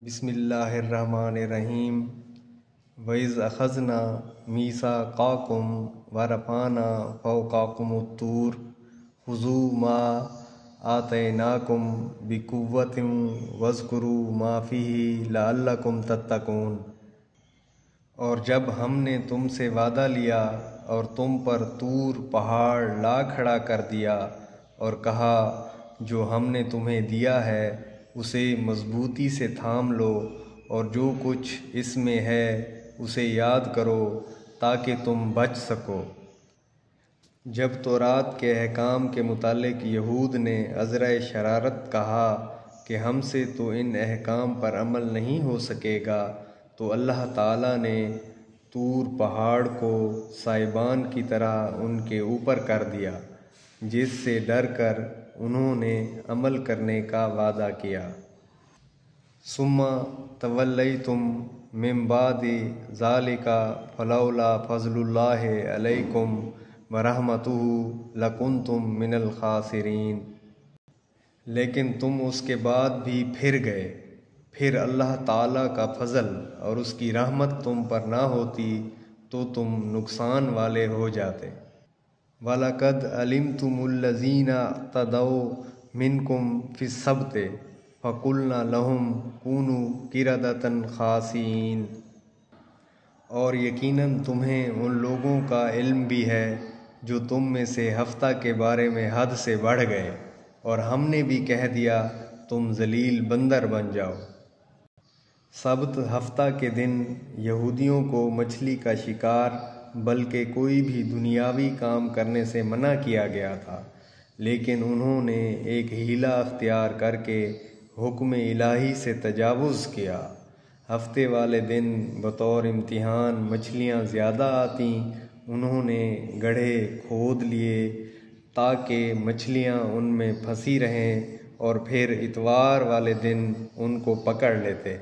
بسم اللہ الرحمن الرحیم وَإِذْ أَخَذْنَا مِيثَاقَكُمْ وَرَفَعْنَا فَوْقَكُمُ الطُّورَ خُذُوا مَا آتَيْنَاكُمْ بِقُوَّةٍ وَاذْكُرُوا مَا فِيهِ لَعَلَّكُمْ تَتَّقُونَ۔ اور جب ہم نے تم سے وعدہ لیا اور تم پر طور پہاڑ لا کھڑا کر دیا اور کہا جو ہم نے تمہیں دیا ہے اسے مضبوطی سے تھام لو اور جو کچھ اس میں ہے اسے یاد کرو تاکہ تم بچ سکو۔ جب تورات کے احکام کے متعلق یہود نے عذرِ شرارت کہا کہ ہم سے تو ان احکام پر عمل نہیں ہو سکے گا، تو اللہ تعالیٰ نے طور پہاڑ کو سائبان کی طرح ان کے اوپر کر دیا، جس سے ڈر کر انہوں نے عمل کرنے کا وعدہ کیا۔ ثم تولیتم من بعد ذلک فلولا فضل اللہ علیکم ورحمتہ لکنتم من الخاسرین۔ لیکن تم اس کے بعد بھی پھر گئے، پھر اللہ تعالیٰ کا فضل اور اس کی رحمت تم پر نہ ہوتی تو تم نقصان والے ہو جاتے۔ وَلَقَدْ عَلِمْتُمُ الَّذِينَ اعْتَدَوْا مِنْكُمْ فِي السَّبْتِ فَقُلْنَا لَهُمْ كُونُوا قِرَدَةً خَاسِئِينَ۔ اور یقیناً تمہیں ان لوگوں کا علم بھی ہے جو تم میں سے ہفتہ کے بارے میں حد سے بڑھ گئے، اور ہم نے بھی کہہ دیا تم ذلیل بندر بن جاؤ۔ سبت ہفتہ کے دن یہودیوں کو مچھلی کا شکار بلکہ کوئی بھی دنیاوی کام کرنے سے منع کیا گیا تھا، لیکن انہوں نے ایک حیلہ اختیار کر کے حکم الہی سے تجاوز کیا۔ ہفتے والے دن بطور امتحان مچھلیاں زیادہ آتیں، انہوں نے گڑھے کھود لیے تاکہ مچھلیاں ان میں پھنسی رہیں اور پھر اتوار والے دن ان کو پکڑ لیتے۔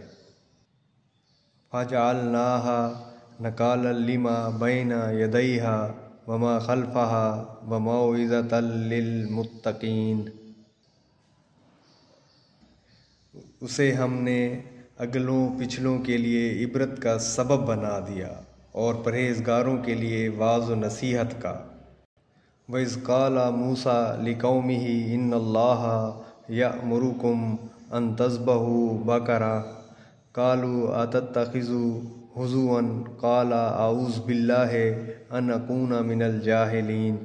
فَجَعَلْنَاهَا نَكَالًا لِمَا بَيْنَ يَدَيْهَا وَمَا خَلْفَهَا وَمَوْعِظَةً لِلْمُتَّقِينَ۔ اسے ہم نے اگلوں پچھلوں کے لیے عبرت کا سبب بنا دیا اور پرہیزگاروں کے لیے واعظ و نصیحت کا۔ وَإِذْ قَالَ مُوسَىٰ لِقَوْمِهِ إِنَّ اللَّهَ يَأْمُرُكُمْ أَن تَذْبَحُوا بَقَرَةً قَالُوا أَتَتَّخِذُونَا هُزُوًا قَالَ أَعُوذُ بِاللَّهِ أَنْ أَكُونَ مِنَ الْجَاهِلِينَ۔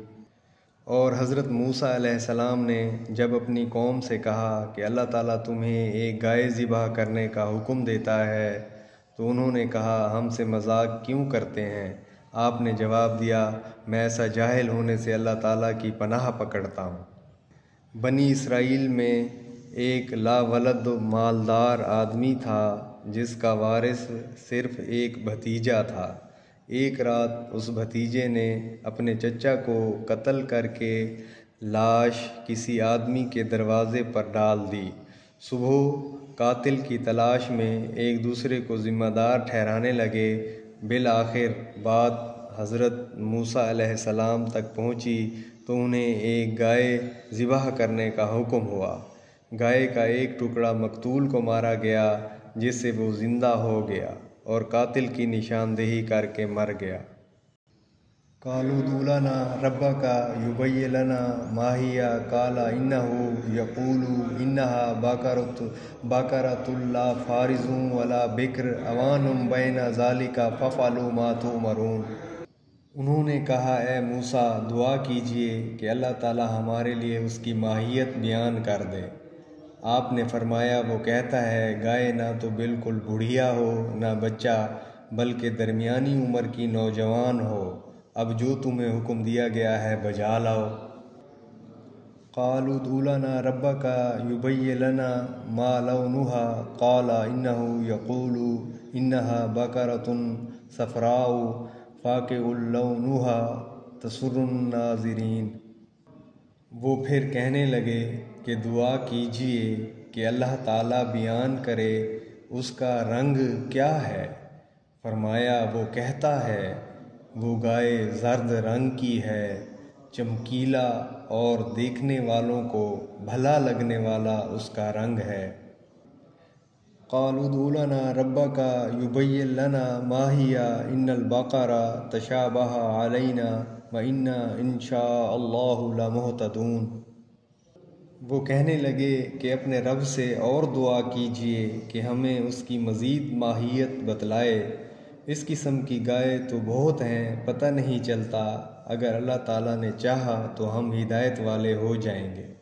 اور حضرت موسیٰ علیہ السلام نے جب اپنی قوم سے کہا کہ اللہ تعالیٰ تمہیں ایک گائے ذبح کرنے کا حکم دیتا ہے تو انہوں نے کہا ہم سے مذاق کیوں کرتے ہیں؟ آپ نے جواب دیا میں ایسا جاہل ہونے سے اللہ تعالیٰ کی پناہ پکڑتا ہوں۔ بنی اسرائیل میں ایک لا ولد مالدار آدمی تھا جس کا وارث صرف ایک بھتیجا تھا۔ ایک رات اس بھتیجے نے اپنے چچا کو قتل کر کے لاش کسی آدمی کے دروازے پر ڈال دی۔ صبح قاتل کی تلاش میں ایک دوسرے کو ذمہ دار ٹھہرانے لگے۔ بالآخر بات حضرت موسیٰ علیہ السلام تک پہنچی تو انہیں ایک گائے ذبح کرنے کا حکم ہوا۔ گائے کا ایک ٹکڑا مقتول کو مارا گیا جس سے وہ زندہ ہو گیا اور قاتل کی نشاندہی کر کے مر گیا۔ قَالُوا ادْعُ لَنَا رَبَّكَ يُبَيِّن لَنَا مَا هِيَ قَالَ إِنَّهُ يَقُولُ إِنَّهَا بَقَرَةٌ لَا فَارِضٌ وَلَا بِكْرٌ عَوَانٌ بَيْنَ ذَلِكَ فَافْعَلُوا مَا تُؤْمَرُونَ۔ انہوں نے کہا اے موسیٰ دعا کیجئے کہ اللہ تعالیٰ ہمارے لیے اس کی ماہیت بیان کر دے۔ آپ نے فرمایا وہ کہتا ہے گائے نہ تو بالکل بڑھیا ہو نہ بچہ بلکہ درمیانی عمر کی نوجوان ہو، اب جو تمہیں حکم دیا گیا ہے بجا لاؤ۔ قَالُوا ادْعُ لَنَا رَبَّكَ يُبَيِّن لَنَا مَا لَوْنُهَا قَالَ إِنَّهُ يَقُولُ إِنَّهَا بَقَرَةٌ صَفْرَاءُ فَاقِعٌ لَوْنُهَا تَسُرُّ النَّاظِرِينَ۔ وہ پھر کہنے لگے کہ دعا کیجئے کہ اللہ تعالیٰ بیان کرے اس کا رنگ کیا ہے۔ فرمایا وہ کہتا ہے وہ گائے زرد رنگ کی ہے، چمکیلا اور دیکھنے والوں کو بھلا لگنے والا اس کا رنگ ہے۔ قالوا ادع لنا ربك يبين لنا ما هي ان البقرة تشابه علينا وإنا ان شاء الله لمهتدون۔ وہ کہنے لگے کہ اپنے رب سے اور دعا کیجیے کہ ہمیں اس کی مزید ماہیت بتلائے، اس قسم کی گائے تو بہت ہیں، پتہ نہیں چلتا، اگر اللہ تعالیٰ نے چاہا تو ہم ہدایت والے ہو جائیں گے۔